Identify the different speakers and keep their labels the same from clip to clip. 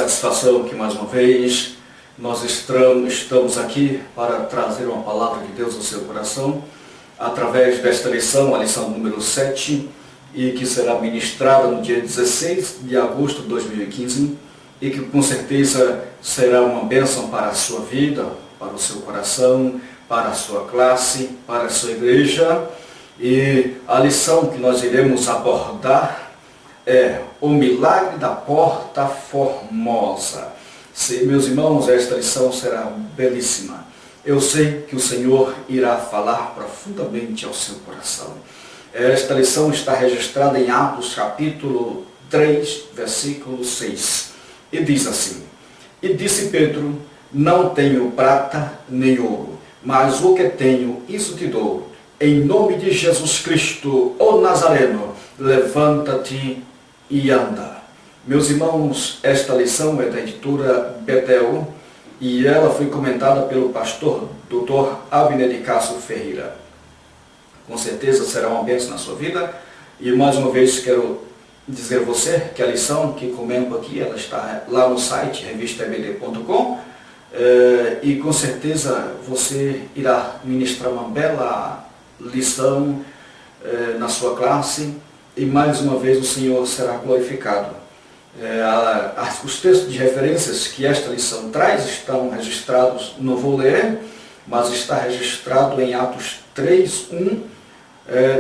Speaker 1: satisfação que mais uma vez nós estamos aqui para trazer uma palavra de Deus ao seu coração, através desta lição, a lição número 7, e que será ministrada no dia 16 de agosto de 2015, e que com certeza será uma bênção para a sua vida, para o seu coração, para a sua classe, para a sua igreja. E a lição que nós iremos abordar é o milagre da porta formosa. Meus irmãos, esta lição será belíssima. Eu sei que o Senhor irá falar profundamente ao seu coração. Esta lição está registrada em Atos capítulo 3, versículo 6. E diz assim: E disse Pedro, não tenho prata nem ouro, mas o que tenho, isso te dou. Em nome de Jesus Cristo, o Nazareno, levanta-te e anda. Meus irmãos, esta lição é da editora Betel e ela foi comentada pelo pastor Dr. Abner de Castro Ferreira. Com certeza será uma bênção na sua vida. E mais uma vez quero dizer a você que a lição que comento aqui, ela está lá no site revistaebd.com, e com certeza você irá ministrar uma bela lição na sua classe, e mais uma vez o Senhor será glorificado. Os textos de referências que esta lição traz estão registrados, não vou ler, mas está registrado em Atos 3:1,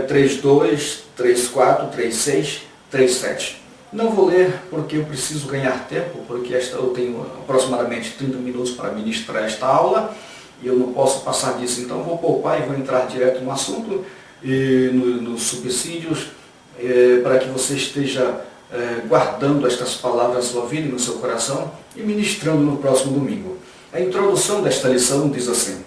Speaker 1: 3:2, 3:4, 3:6, 3:7. Não vou ler porque eu preciso ganhar tempo, porque eu tenho aproximadamente 30 minutos para ministrar esta aula e eu não posso passar disso, então vou poupar e vou entrar direto no assunto e nos subsídios, para que você esteja guardando estas palavras na sua vida e no seu coração e ministrando no próximo domingo. A introdução desta lição diz assim: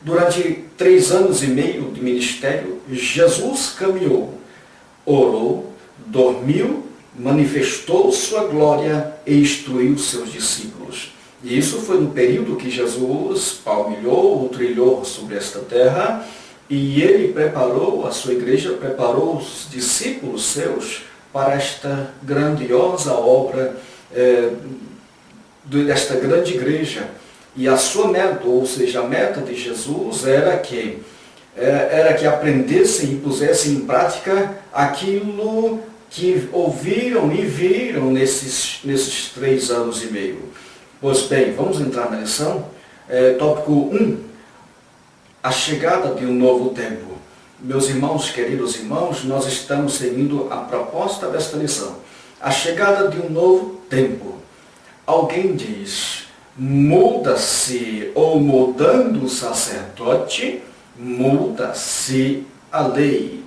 Speaker 1: Durante 3 anos e meio de ministério, Jesus caminhou, orou, dormiu, manifestou sua glória e instruiu seus discípulos. E isso foi no período que Jesus palmilhou ou trilhou sobre esta terra, e ele preparou, a sua igreja preparou os discípulos seus para esta grandiosa obra desta grande igreja. E a sua meta, ou seja, a meta de Jesus era que aprendessem e pusessem em prática aquilo que ouviram e viram nesses 3 anos e meio. Pois bem, vamos entrar na lição. Tópico 1, a chegada de um novo tempo. Meus irmãos, queridos irmãos, nós estamos seguindo a proposta desta lição. A chegada de um novo tempo. Alguém diz: muda-se, ou mudando o sacerdote, muda-se a lei.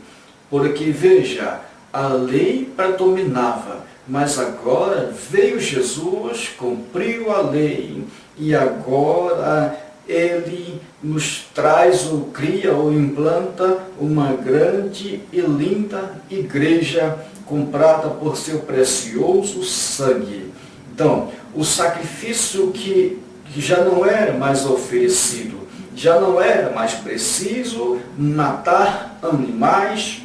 Speaker 1: Porque veja, a lei predominava, mas agora veio Jesus, cumpriu a lei, e agora ele nos traz ou cria ou implanta uma grande e linda igreja comprada por seu precioso sangue. Então, o sacrifício que já não era mais oferecido, já não era mais preciso matar animais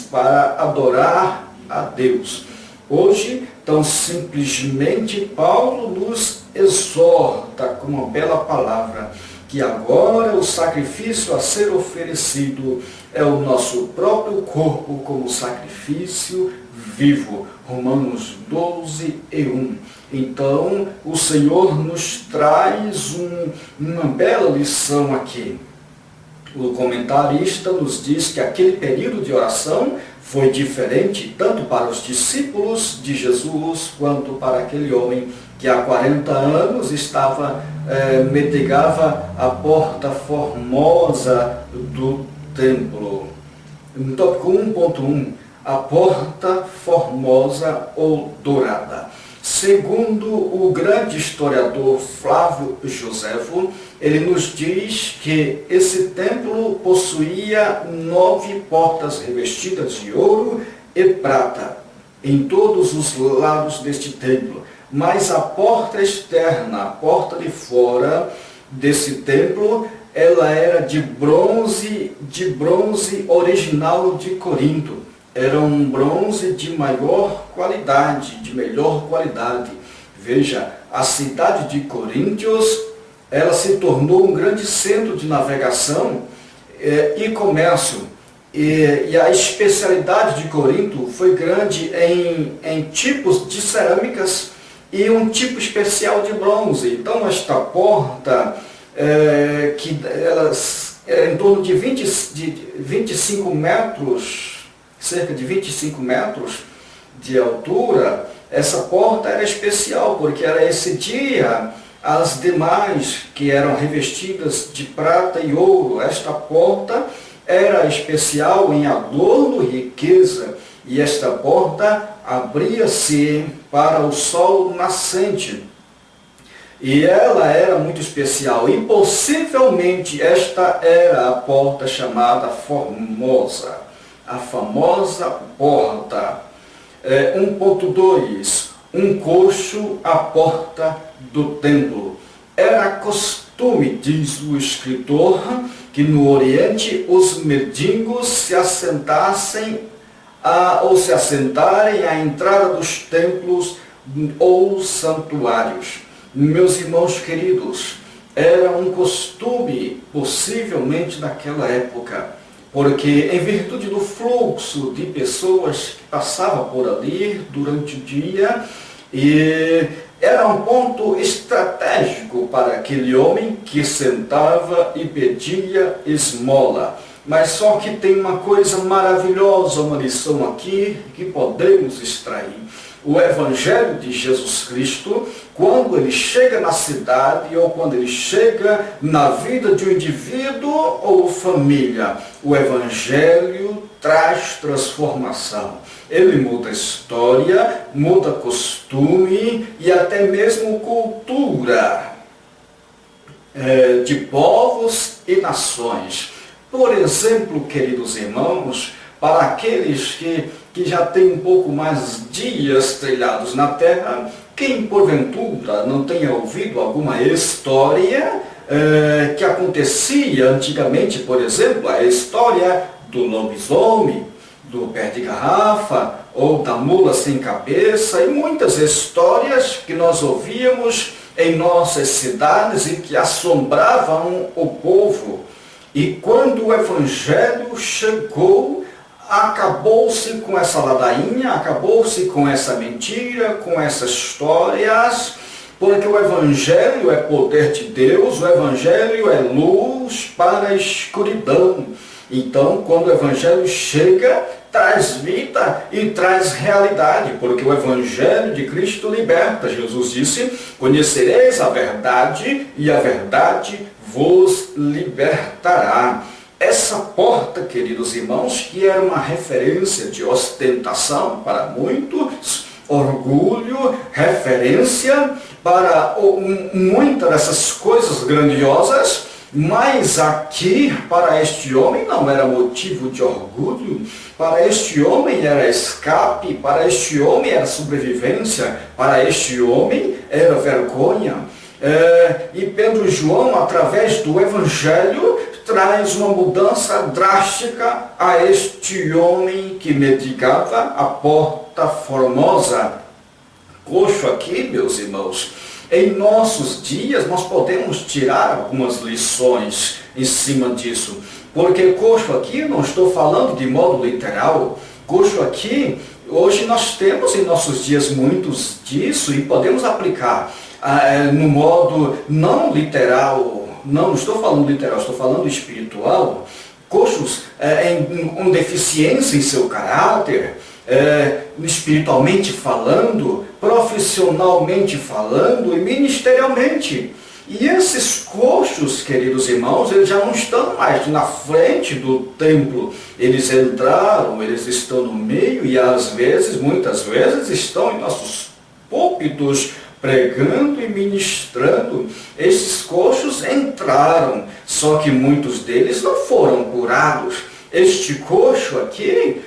Speaker 1: para adorar a Deus. Hoje, tão simplesmente, Paulo nos exorta com uma bela palavra, que agora o sacrifício a ser oferecido é o nosso próprio corpo como sacrifício vivo. Romanos 12:1. Então, o Senhor nos traz uma bela lição aqui. O comentarista nos diz que aquele período de oração foi diferente tanto para os discípulos de Jesus quanto para aquele homem que há 40 anos mendigava a porta formosa do templo. No tópico 1.1, a porta formosa ou dourada. Segundo o grande historiador Flávio Joséfo, ele nos diz que esse templo possuía 9 portas revestidas de ouro e prata em todos os lados deste templo. Mas a porta externa, a porta de fora desse templo, ela era de bronze original de Corinto. Era um bronze de maior qualidade, de melhor qualidade. Veja, a cidade de Coríntios, ela se tornou um grande centro de navegação e comércio. E a especialidade de Corinto foi grande em tipos de cerâmicas e um tipo especial de bronze. Então esta porta, que ela é em torno de 25 metros, cerca de 25 metros de altura, essa porta era especial, porque ela excedia as demais que eram revestidas de prata e ouro. Esta porta era especial em adorno e riqueza, e esta porta abria-se para o sol nascente. E ela era muito especial, e possivelmente esta era a porta chamada Formosa, a famosa porta. 1.2, um coxo à porta do templo. Era costume, diz o escritor, que no Oriente os mendigos se assentassem ou se assentarem à entrada dos templos ou santuários. Meus irmãos queridos, era um costume, possivelmente naquela época, porque em virtude do fluxo de pessoas que passavam por ali durante o dia, e era um ponto estratégico para aquele homem que sentava e pedia esmola. Mas só que tem uma coisa maravilhosa, uma lição aqui que podemos extrair. O Evangelho de Jesus Cristo, quando ele chega na cidade ou quando ele chega na vida de um indivíduo ou família, o Evangelho traz transformação. Ele muda a história, muda costume e até mesmo cultura de povos e nações. Por exemplo, queridos irmãos, para aqueles que já têm um pouco mais dias trilhados na terra, quem porventura não tenha ouvido alguma história que acontecia antigamente, por exemplo, a história do lobisomem, do pé de garrafa, ou da mula sem cabeça, e muitas histórias que nós ouvíamos em nossas cidades e que assombravam o povo. E quando o Evangelho chegou, acabou-se com essa ladainha, acabou-se com essa mentira, com essas histórias, porque o Evangelho é poder de Deus, o Evangelho é luz para a escuridão. Então, quando o Evangelho chega, traz vida e traz realidade, porque o Evangelho de Cristo liberta. Jesus disse: conhecereis a verdade e a verdade vos libertará. Essa porta, queridos irmãos, que era uma referência de ostentação para muitos, orgulho, referência para muitas dessas coisas grandiosas, mas aqui, para este homem, não era motivo de orgulho, para este homem era escape, para este homem era sobrevivência, para este homem era vergonha. E Pedro e João, através do Evangelho, traz uma mudança drástica a este homem que mendigava a porta formosa. Coxo aqui, meus irmãos, em nossos dias nós podemos tirar algumas lições em cima disso, porque coxo aqui, não estou falando de modo literal, coxo aqui, hoje nós temos em nossos dias muitos disso e podemos aplicar no modo não literal, não estou falando literal, estou falando espiritual, coxos com deficiência em seu caráter, espiritualmente falando, profissionalmente falando e ministerialmente. E esses coxos, queridos irmãos, eles já não estão mais na frente do templo. Eles entraram, eles estão no meio e às vezes, muitas vezes, estão em nossos púlpitos pregando e ministrando. Esses coxos entraram, só que muitos deles não foram curados. Este coxo aqui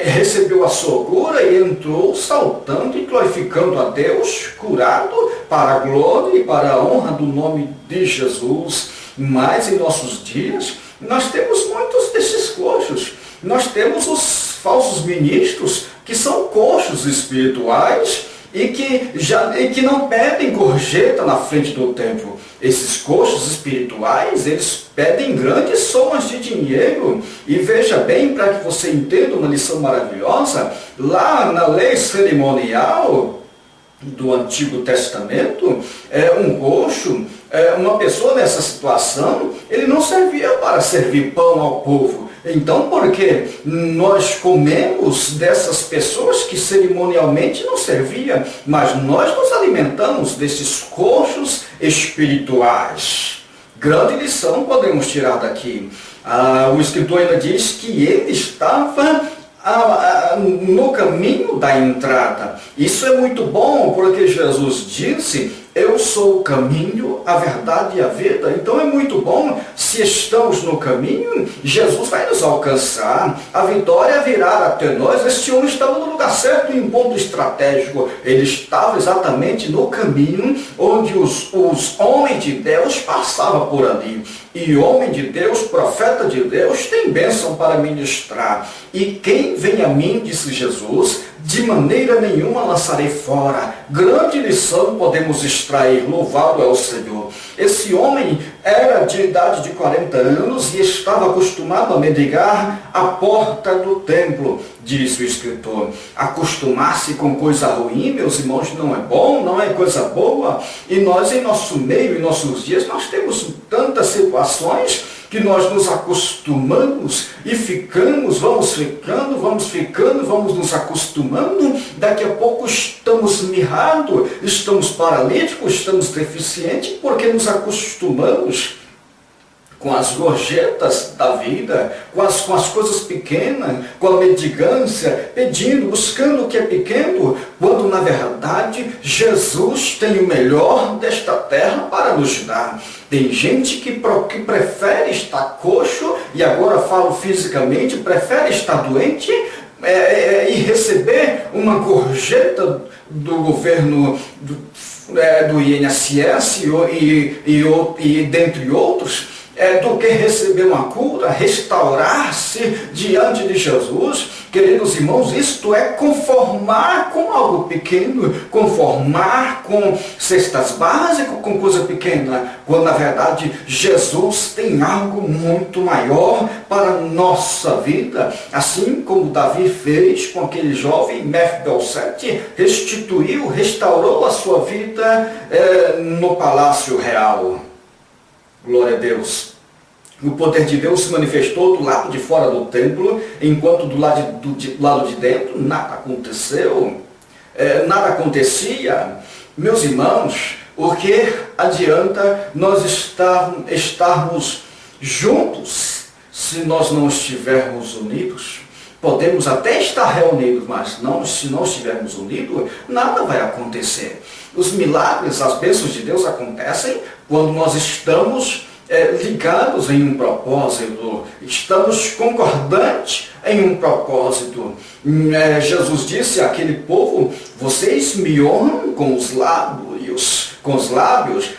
Speaker 1: recebeu a sua cura e entrou saltando e glorificando a Deus, curado para a glória e para a honra do nome de Jesus. Mas em nossos dias, nós temos muitos desses coxos. Nós temos os falsos ministros, que são coxos espirituais, e que não pedem gorjeta na frente do templo. Esses coxos espirituais, eles pedem grandes somas de dinheiro. E veja bem, para que você entenda uma lição maravilhosa, lá na lei cerimonial do Antigo Testamento, um coxo, uma pessoa nessa situação, ele não servia para servir pão ao povo. Então, porque nós comemos dessas pessoas que cerimonialmente não serviam, mas nós nos alimentamos desses coxos espirituais. Grande lição podemos tirar daqui. O escritor ainda diz que ele estava no caminho da entrada. Isso é muito bom, porque Jesus disse: eu sou o caminho, a verdade e a vida. Então é muito bom, se estamos no caminho, Jesus vai nos alcançar, a vitória virá até nós. Este homem estava no lugar certo, em um ponto estratégico. Ele estava exatamente no caminho onde os homens de Deus passavam por ali. E homem de Deus, profeta de Deus, tem bênção para ministrar. E quem vem a mim, disse Jesus, de maneira nenhuma lançarei fora. Grande lição podemos extrair, louvado é o Senhor. Esse homem era de idade de 40 anos e estava acostumado a mendigar à porta do templo, diz o escritor. Acostumar-se com coisa ruim, meus irmãos, não é bom, não é coisa boa. E nós, em nosso meio, em nossos dias, nós temos tantas situações que nós nos acostumamos e vamos nos acostumando, daqui a pouco estamos mirrados, estamos paralíticos, estamos deficientes, porque nos acostumamos com as gorjetas da vida, com as coisas pequenas, com a mendigância, buscando o que é pequeno, quando na verdade Jesus tem o melhor desta terra para nos dar. Tem gente que prefere estar coxo, e agora falo fisicamente, prefere estar doente e receber uma gorjeta do governo do INSS e dentre outros, do que receber uma cura, restaurar-se diante de Jesus. Queridos irmãos, isto é conformar com algo pequeno, conformar com cestas básicas, com coisa pequena, quando na verdade Jesus tem algo muito maior para a nossa vida. Assim como Davi fez com aquele jovem Mefibosete, restaurou a sua vida no palácio real. Glória a Deus. O poder de Deus se manifestou do lado de fora do templo, enquanto do lado de dentro nada aconteceu, nada acontecia. Meus irmãos, o que adianta nós estarmos juntos se nós não estivermos unidos? Podemos até estar reunidos, mas se não estivermos unidos, nada vai acontecer. Os milagres, as bênçãos de Deus acontecem quando nós estamos ligados em um propósito, estamos concordantes em um propósito. Jesus disse àquele povo: vocês me honram com os lábios,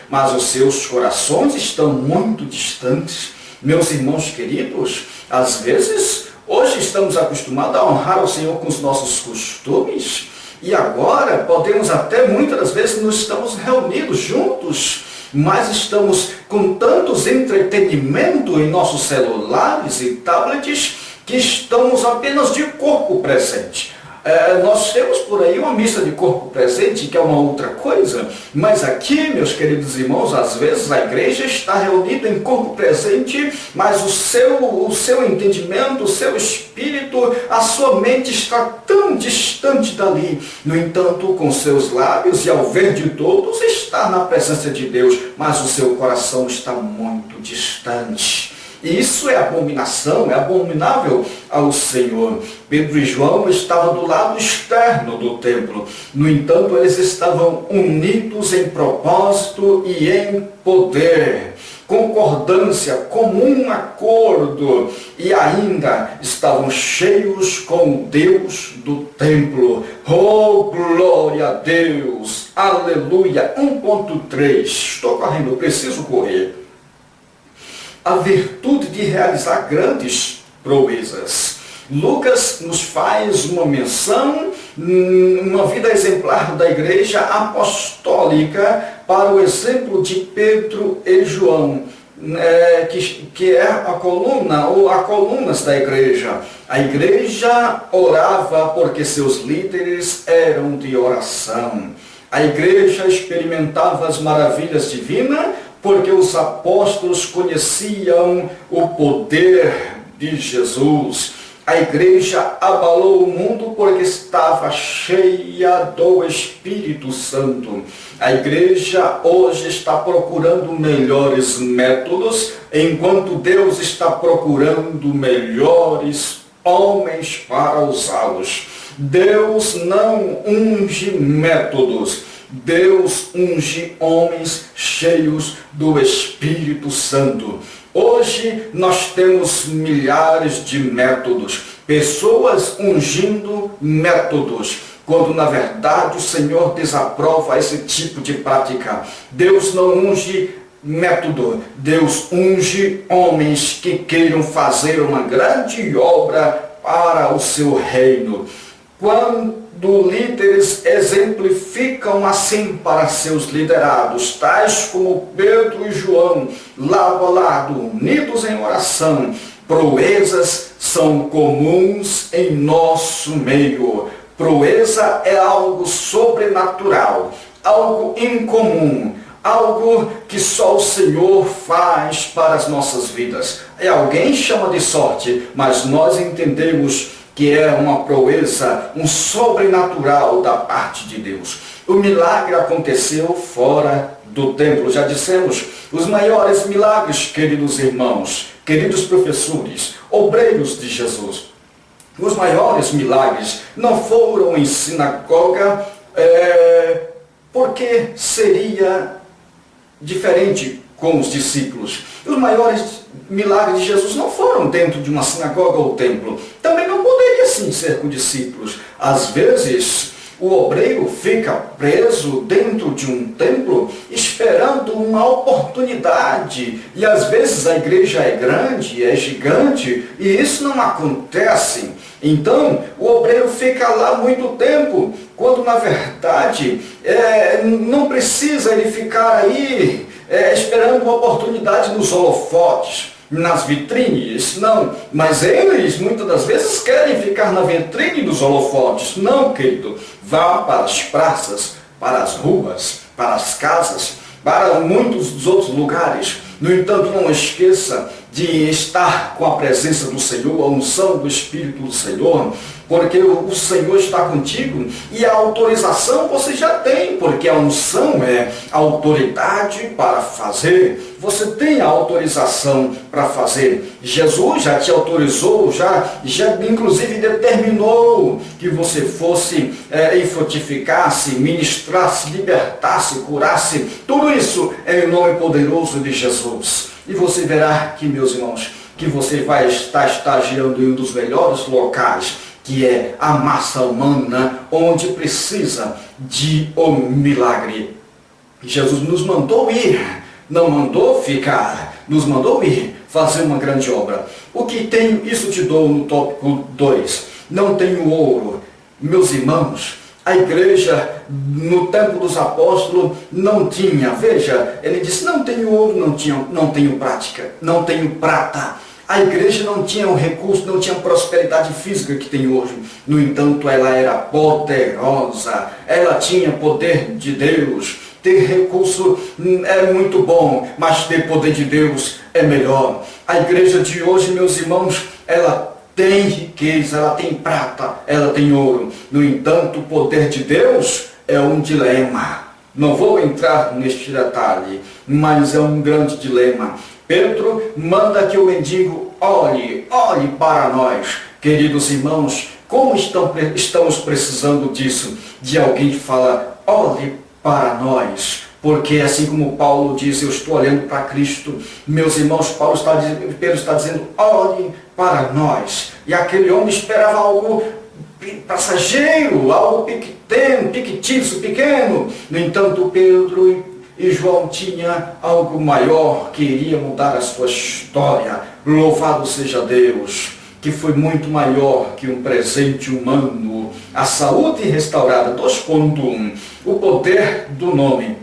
Speaker 1: mas os seus corações estão muito distantes. Meus irmãos queridos, às vezes, hoje estamos acostumados a honrar o Senhor com os nossos costumes, e agora podemos até muitas das vezes não estamos reunidos juntos, mas estamos com tantos entretenimentos em nossos celulares e tablets que estamos apenas de corpo presente. Nós temos por aí uma missa de corpo presente, que é uma outra coisa, mas aqui, meus queridos irmãos, às vezes a igreja está reunida em corpo presente, mas o seu entendimento, o seu espírito, a sua mente está tão distante dali. No entanto, com seus lábios e ao ver de todos, está na presença de Deus, mas o seu coração está muito distante. E isso é abominação, é abominável ao Senhor. Pedro e João estavam do lado externo do templo. No entanto, eles estavam unidos em propósito e em poder. Concordância, comum acordo. E ainda estavam cheios com o Deus do templo. Oh, glória a Deus! Aleluia! 1.3. Estou correndo, preciso correr. A virtude de realizar grandes proezas. Lucas nos faz uma menção uma vida exemplar da igreja apostólica para o exemplo de Pedro e João, que é a coluna ou as colunas da igreja. A igreja orava porque seus líderes eram de oração. A igreja experimentava as maravilhas divinas porque os apóstolos conheciam o poder de Jesus. A igreja abalou o mundo porque estava cheia do Espírito Santo. A igreja hoje está procurando melhores métodos, enquanto Deus está procurando melhores homens para usá-los. Deus não unge métodos, Deus unge homens cheios do Espírito Santo. Hoje nós temos milhares de métodos, pessoas ungindo métodos, quando na verdade o Senhor desaprova esse tipo de prática. Deus não unge método, Deus unge homens que queiram fazer uma grande obra para o seu reino. Quando líderes exemplificam assim para seus liderados, tais como Pedro e João, lado a lado, unidos em oração, proezas são comuns em nosso meio. Proeza é algo sobrenatural, algo incomum, algo que só o Senhor faz para as nossas vidas. Alguém chama de sorte, mas nós entendemos que é uma proeza, um sobrenatural da parte de Deus. O milagre aconteceu fora do templo. Já dissemos, os maiores milagres, queridos irmãos, queridos professores, obreiros de Jesus, os maiores milagres não foram em sinagoga, porque seria diferente com os discípulos. Os maiores milagres de Jesus não foram dentro de uma sinagoga ou templo. Também não poderia sim ser com discípulos. Às vezes, o obreiro fica preso dentro de um templo esperando uma oportunidade. E às vezes a igreja é grande, é gigante, e isso não acontece. Então, o obreiro fica lá muito tempo, quando na verdade não precisa ele ficar aí esperando uma oportunidade nos holofotes, nas vitrines, não. Mas eles muitas das vezes querem ficar na vitrine dos holofotes. Não, querido. Vá para as praças, para as ruas, para as casas, para muitos dos outros lugares. No entanto, não esqueça de estar com a presença do Senhor, a unção do Espírito do Senhor, porque o Senhor está contigo e a autorização você já tem, porque a unção é a autoridade para fazer. Você tem a autorização para fazer. Jesus já te autorizou, já inclusive determinou que você fosse e frutificasse, ministrasse, libertasse, curasse. Tudo isso é em nome poderoso de Jesus. E você verá que, meus irmãos, que você vai estar estagiando em um dos melhores locais, que é a massa humana, onde precisa de um milagre. Jesus nos mandou ir, não mandou ficar, nos mandou ir fazer uma grande obra. O que tenho, isso te dou no tópico 2. Não tenho ouro. Meus irmãos, a igreja no tempo dos apóstolos não tinha, veja, ele disse, não tenho ouro, não tenho prática, não tenho prata. A igreja não tinha o recurso, não tinha a prosperidade física que tem hoje. No entanto, ela era poderosa, ela tinha poder de Deus. Ter recurso é muito bom, mas ter poder de Deus é melhor. A igreja de hoje, meus irmãos, ela tem riqueza, ela tem prata, ela tem ouro. No entanto, o poder de Deus é um dilema. Não vou entrar neste detalhe, mas é um grande dilema. Pedro manda que o mendigo olhe para nós. Queridos irmãos, como estamos precisando disso? De alguém que fala, olhe para nós. Porque assim como Paulo diz, eu estou olhando para Cristo. Meus irmãos, Pedro está dizendo, olhe para nós. E aquele homem esperava algo passageiro, algo fictício, pequeno. No entanto, Pedro e João tinha algo maior que iria mudar a sua história. Louvado seja Deus. que foi muito maior que um presente humano. A saúde restaurada. 2.1. O poder do nome.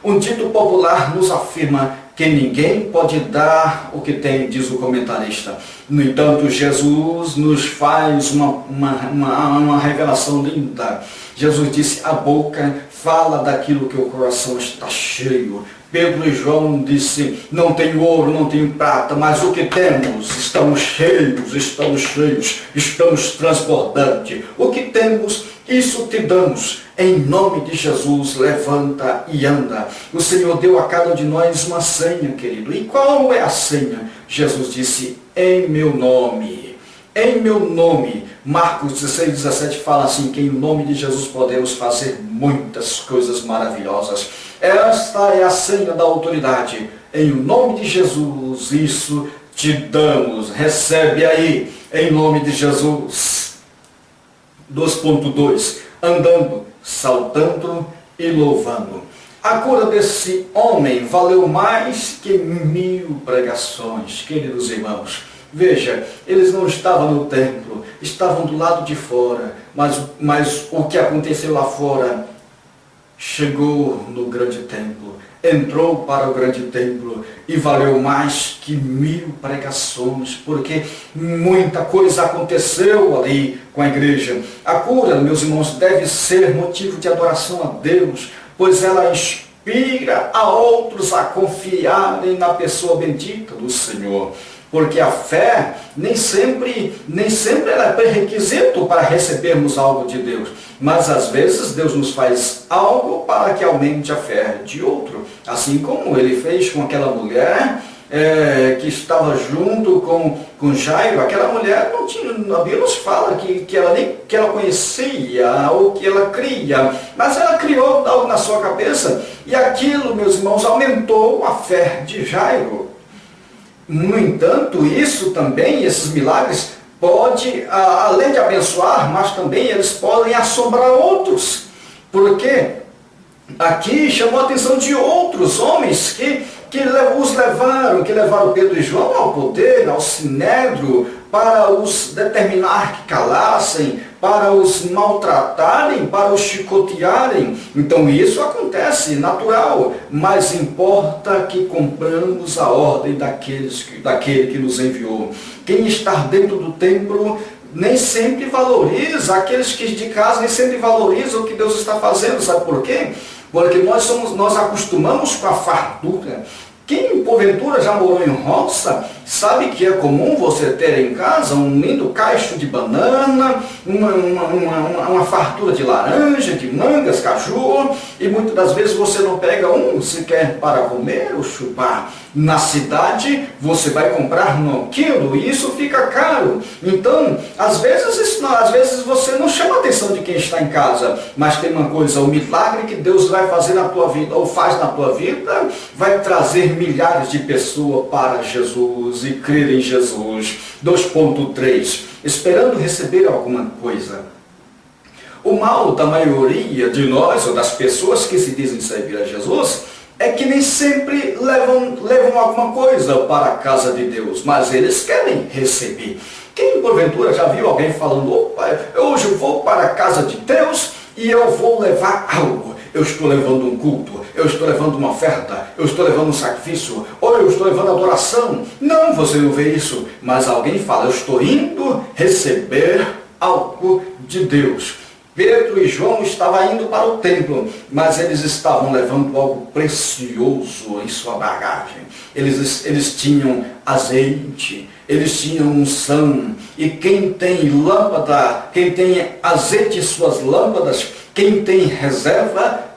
Speaker 1: Um dito popular nos afirma que ninguém pode dar o que tem, diz o comentarista. No entanto, Jesus nos faz uma revelação linda. Jesus disse, a boca fala daquilo que o coração está cheio. Pedro e João disse, não tenho ouro, não tenho prata, mas o que temos, estamos cheios, estamos transbordantes. O que temos, isso te damos. Em nome de Jesus, levanta e anda. O Senhor deu a cada um de nós uma senha, querido. E qual é a senha? Jesus disse, em meu nome. Em meu nome. Marcos 16:17 fala assim, que em nome de Jesus podemos fazer muitas coisas maravilhosas. Esta é a senha da autoridade. Em nome de Jesus, isso te damos. Recebe aí, em nome de Jesus. 2.2. Andando, saltando e louvando. A cura desse homem valeu mais que 1000 pregações, queridos irmãos. Veja, eles não estavam no templo, estavam do lado de fora, mas o que aconteceu lá fora chegou no grande templo, entrou para o grande templo e valeu mais que 1000 pregações, porque muita coisa aconteceu ali com a igreja. A cura, meus irmãos, deve ser motivo de adoração a Deus, pois ela inspira a outros a confiarem na pessoa bendita do Senhor. Porque a fé nem sempre ela é pré-requisito para recebermos algo de Deus. Mas às vezes Deus nos faz algo para que aumente a fé de outro. Assim como ele fez com aquela mulher que estava junto com Jairo. Aquela mulher não tinha, a Bíblia nos fala que ela conhecia ou que ela cria. Mas ela criou algo na sua cabeça. E aquilo, meus irmãos, aumentou a fé de Jairo. No entanto, isso também, esses milagres, pode, além de abençoar, mas também eles podem assombrar outros. Porque aqui chamou a atenção de outros homens que levaram Pedro e João ao poder, ao sinédrio, para os determinar que calassem, para os maltratarem, para os chicotearem. Então isso acontece, natural, mas importa que cumpramos a ordem daquele que nos enviou. Quem está dentro do templo nem sempre valoriza, aqueles que de casa nem sempre valorizam o que Deus está fazendo. Sabe por quê? Porque nós acostumamos com a fartura. Quem porventura já morou em roça, sabe que é comum você ter em casa um lindo cacho de banana, uma fartura de laranja, de mangas, caju, e muitas das vezes você não pega um sequer para comer ou chupar. Na cidade você vai comprar no quilo e isso fica caro. Então, às vezes você não chama a atenção de quem está em casa, mas tem uma coisa, o milagre que Deus vai fazer na tua vida, ou faz na tua vida, vai trazer milhares de pessoas para Jesus e crer em Jesus. 2.3. Esperando receber alguma coisa. O mal da maioria de nós, ou das pessoas que se dizem servir a Jesus, é que nem sempre levam alguma coisa para a casa de Deus, mas eles querem receber. Quem porventura já viu alguém falando, opa, hoje eu vou para a casa de Deus e eu vou levar algo. Eu estou levando um culto, eu estou levando uma oferta, eu estou levando um sacrifício, ou eu estou levando adoração. Não, você não vê isso, mas alguém fala, eu estou indo receber algo de Deus. Pedro e João estavam indo para o templo, mas eles estavam levando algo precioso em sua bagagem. Eles tinham azeite, eles tinham unção, e quem tem lâmpada, quem tem azeite em suas lâmpadas, quem tem reserva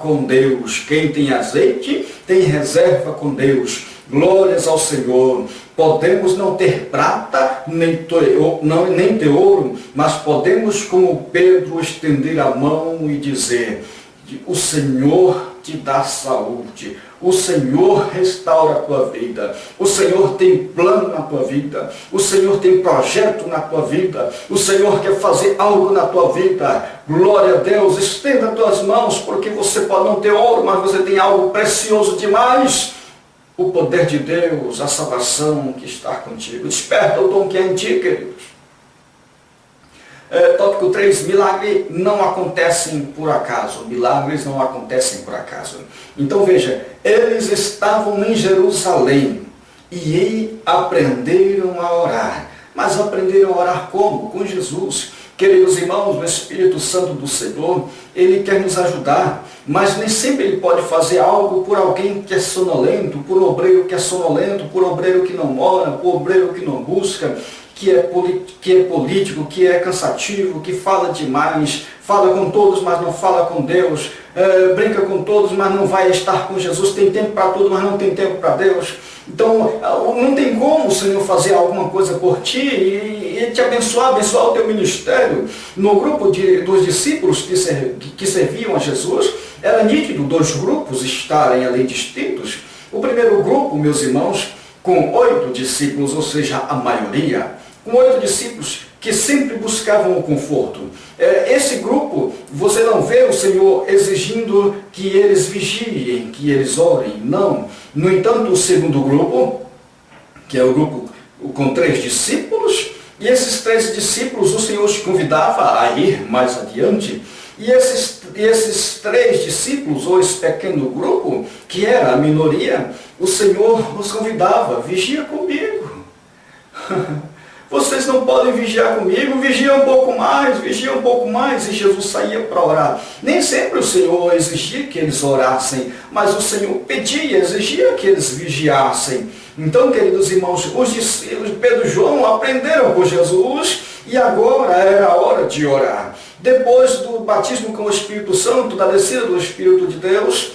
Speaker 1: com Deus. Quem tem azeite, tem reserva com Deus. Glórias ao Senhor. Podemos não ter prata, nem ter ouro, mas podemos, como Pedro, estender a mão e dizer, o Senhor te dá saúde, o Senhor restaura a tua vida, o Senhor tem plano na tua vida, o Senhor tem projeto na tua vida, o Senhor quer fazer algo na tua vida. Glória a Deus, estenda as tuas mãos, porque você pode não ter ouro, mas você tem algo precioso demais. o poder de Deus, a salvação que está contigo. Desperta o dom que é em ti, queridos. Tópico 3, milagres não acontecem por acaso. Milagres não acontecem por acaso. Então veja, eles estavam em Jerusalém e aprenderam a orar. Mas aprenderam a orar como? Com Jesus. Queridos irmãos, o Espírito Santo do Senhor, Ele quer nos ajudar, mas nem sempre Ele pode fazer algo por alguém que é sonolento, por um obreiro que é sonolento, por um obreiro que não ora, por um obreiro que não busca, que é político, que é cansativo, que fala demais, fala com todos, mas não fala com Deus, brinca com todos, mas não vai estar com Jesus, tem tempo para tudo, mas não tem tempo para Deus. Então, não tem como o Senhor fazer alguma coisa por ti e te abençoar o teu ministério. No grupo dos discípulos que serviam a Jesus, era nítido dois grupos estarem ali distintos. O primeiro grupo, meus irmãos, com 8 discípulos, ou seja, a maioria, com 8 discípulos que sempre buscavam o conforto. Esse grupo, você não vê o Senhor exigindo que eles vigiem, que eles orem, não. No entanto, o segundo grupo, que é o grupo com 3 discípulos, e esses 3 discípulos o Senhor os convidava a ir mais adiante, e esses 3 discípulos, ou esse pequeno grupo, que era a minoria, o Senhor os convidava, vigia comigo. Vocês não podem vigiar comigo, vigia um pouco mais, e Jesus saía para orar. Nem sempre o Senhor exigia que eles orassem, mas o Senhor pedia, exigia que eles vigiassem. Então, queridos irmãos, os discípulos Pedro e João aprenderam com Jesus, e agora era a hora de orar. Depois do batismo com o Espírito Santo, da descida do Espírito de Deus,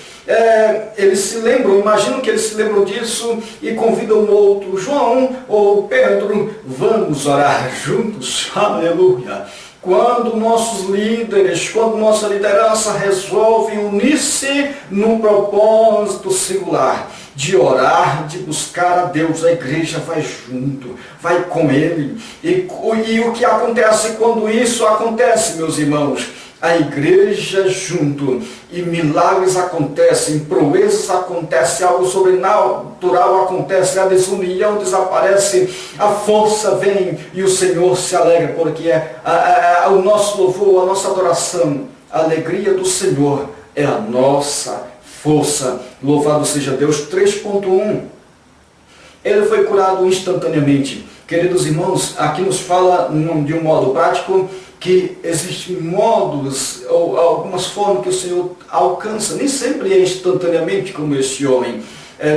Speaker 1: eles se lembram, imagino que eles se lembram disso e convidam um outro, João ou Pedro, vamos orar juntos, aleluia. Quando nossos líderes, quando nossa liderança resolve unir-se num propósito singular, de orar, de buscar a Deus, a igreja vai junto, vai com Ele. E o que acontece quando isso acontece, meus irmãos? A igreja junto, e milagres acontecem, proezas acontecem, algo sobrenatural acontece, a desunião desaparece, a força vem e o Senhor se alegra, porque o nosso louvor, a nossa adoração, a alegria do Senhor é a nossa força. Louvado seja Deus. 3.1, ele foi curado instantaneamente. Queridos irmãos, aqui nos fala de um modo prático que existem modos ou algumas formas que o Senhor alcança, nem sempre é instantaneamente como esse homem.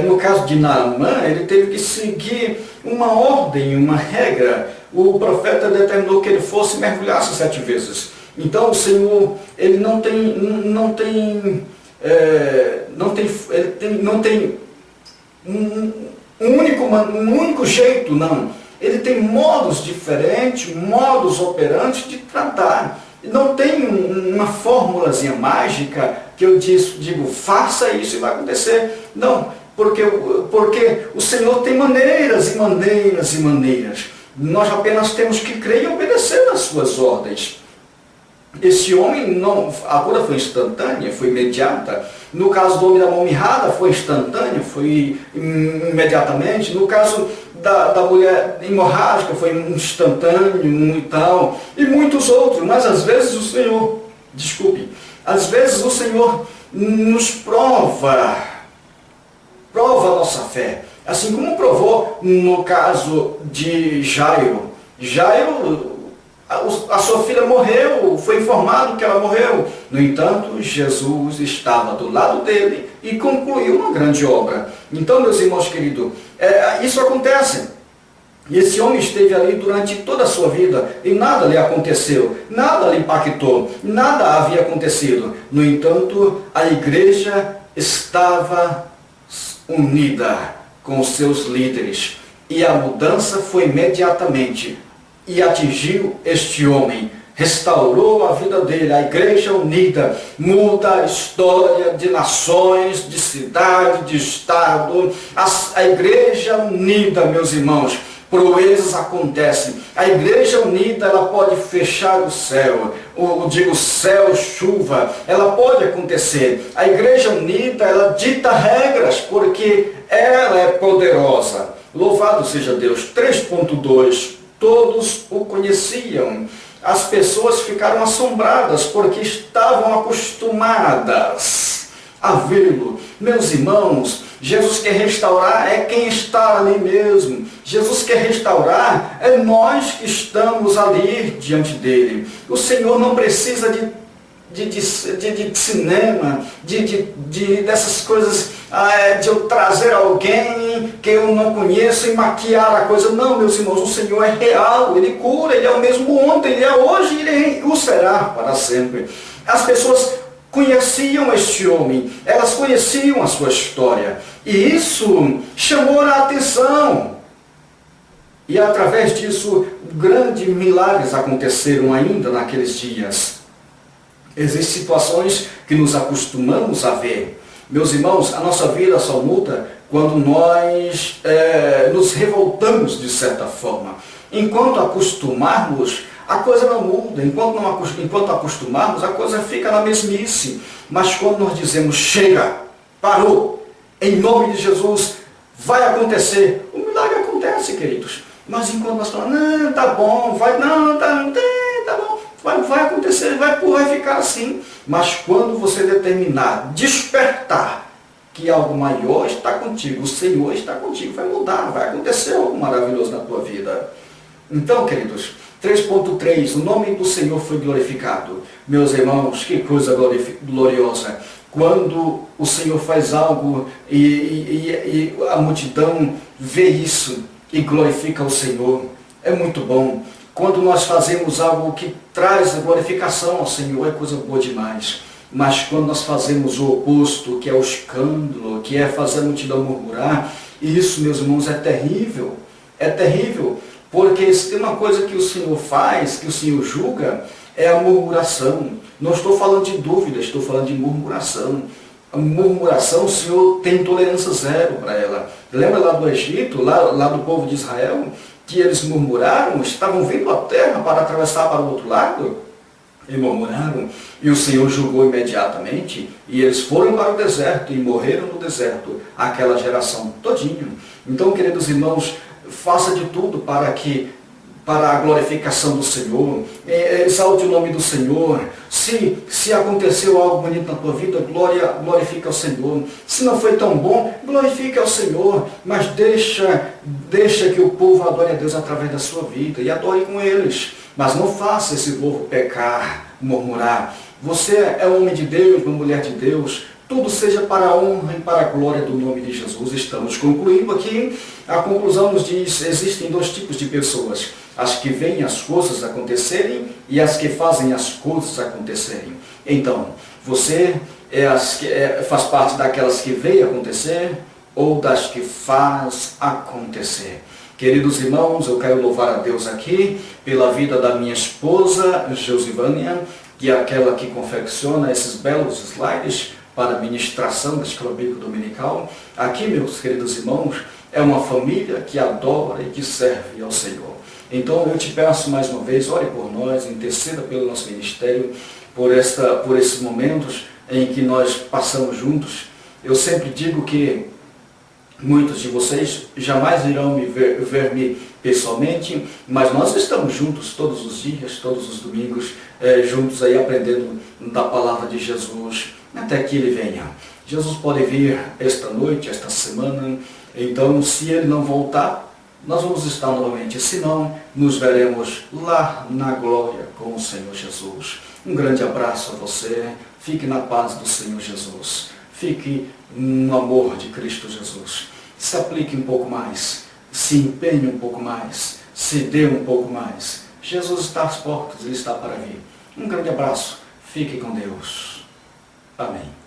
Speaker 1: No caso de Naamã, ele teve que seguir uma ordem, uma regra. O profeta determinou que ele fosse mergulhar-se 7 vezes. Então o Senhor, ele não tem um único jeito, não. Ele tem modos diferentes, modos operantes de tratar. Não tem uma formulazinha mágica que eu digo, faça isso e vai acontecer. Não, porque o Senhor tem maneiras e maneiras e maneiras. Nós apenas temos que crer e obedecer nas suas ordens. Esse homem, a cura foi instantânea, foi imediata. No caso do homem da mão mirrada, foi instantâneo, foi imediatamente. No caso da mulher hemorrágica, foi instantâneo e tal. E muitos outros. Mas às vezes o Senhor, às vezes o Senhor nos prova a nossa fé. Assim como provou no caso de Jairo. A sua filha morreu, foi informado que ela morreu. No entanto, Jesus estava do lado dele e concluiu uma grande obra. Então, meus irmãos queridos, isso acontece. E esse homem esteve ali durante toda a sua vida e nada lhe aconteceu, nada lhe impactou, nada havia acontecido. No entanto, a igreja estava unida com os seus líderes e a mudança foi imediatamente. E atingiu este homem, restaurou a vida dele, a igreja unida, muda a história de nações, de cidade, de estado, a igreja unida, meus irmãos, proezas acontecem. A igreja unida, ela pode fechar o céu, céu, chuva, ela pode acontecer. A igreja unida, ela dita regras, porque ela é gloriosa. Louvado seja Deus. 3.2. Todos o conheciam. As pessoas ficaram assombradas porque estavam acostumadas a vê-lo. Meus irmãos, Jesus quer restaurar é quem está ali mesmo. Jesus quer restaurar é nós que estamos ali diante dele. O Senhor não precisa de cinema, dessas coisas, de eu trazer alguém que eu não conheço e maquiar a coisa. Não, meus irmãos, o Senhor é real, Ele cura, Ele é o mesmo ontem, Ele é hoje e Ele o será para sempre. As pessoas conheciam este homem, elas conheciam a sua história, e isso chamou a atenção. E através disso, grandes milagres aconteceram ainda naqueles dias. Existem situações que nos acostumamos a ver. Meus irmãos, a nossa vida só muda quando nós nos revoltamos de certa forma. Enquanto acostumarmos, a coisa não muda. Enquanto acostumarmos, a coisa fica na mesmice. Mas quando nós dizemos, chega, parou, em nome de Jesus, vai acontecer. O milagre acontece, queridos. Mas enquanto nós falamos, não, tá bom, vai, não, tá bom, vai acontecer, vai ficar assim. Mas quando você determinar, despertar, que algo maior está contigo, o Senhor está contigo, vai mudar, vai acontecer algo maravilhoso na tua vida. Então, queridos, 3.3, o nome do Senhor foi glorificado. Meus irmãos, que coisa gloriosa. Quando o Senhor faz algo e a multidão vê isso e glorifica o Senhor, é muito bom. Quando nós fazemos algo que traz a glorificação ao Senhor, é coisa boa demais. Mas quando nós fazemos o oposto, que é o escândalo, que é fazer a multidão murmurar, isso, meus irmãos, é terrível. É terrível, porque se tem uma coisa que o Senhor faz, que o Senhor julga, é a murmuração. Não estou falando de dúvida, estou falando de murmuração. A murmuração, o Senhor tem tolerância zero para ela. Lembra lá do Egito, lá do povo de Israel, que eles murmuraram, estavam vindo à terra para atravessar para o outro lado? E murmuraram, e o Senhor julgou imediatamente, e eles foram para o deserto e morreram no deserto, aquela geração todinha. Então, queridos irmãos, faça de tudo para a glorificação do Senhor, exalte o nome do Senhor. Se aconteceu algo bonito na tua vida, glorifica ao Senhor. Se não foi tão bom, glorifica ao Senhor, mas deixa que o povo adore a Deus através da sua vida, e adore com eles. Mas não faça esse povo pecar, murmurar. Você é homem de Deus, uma mulher de Deus, tudo seja para a honra e para a glória do nome de Jesus. Estamos concluindo aqui. A conclusão nos diz, existem dois tipos de pessoas. As que veem as coisas acontecerem e as que fazem as coisas acontecerem. Então, você faz parte daquelas que veem acontecer ou das que faz acontecer. Queridos irmãos, eu quero louvar a Deus aqui pela vida da minha esposa, Josivânia, que é aquela que confecciona esses belos slides para a ministração da Escola Bíblica Dominical. Aqui, meus queridos irmãos, é uma família que adora e que serve ao Senhor. Então, eu te peço mais uma vez, ore por nós, interceda pelo nosso ministério, por esses momentos em que nós passamos juntos. Eu sempre digo que muitos de vocês jamais irão ver-me pessoalmente, mas nós estamos juntos todos os dias, todos os domingos, juntos aí aprendendo da palavra de Jesus, até que Ele venha. Jesus pode vir esta noite, esta semana, então se Ele não voltar, nós vamos estar novamente, senão nos veremos lá na glória com o Senhor Jesus. Um grande abraço a você, fique na paz do Senhor Jesus. Fique no amor de Cristo Jesus. Se aplique um pouco mais, se empenhe um pouco mais, se dê um pouco mais. Jesus está às portas, Ele está para vir. Um grande abraço, fique com Deus. Amém.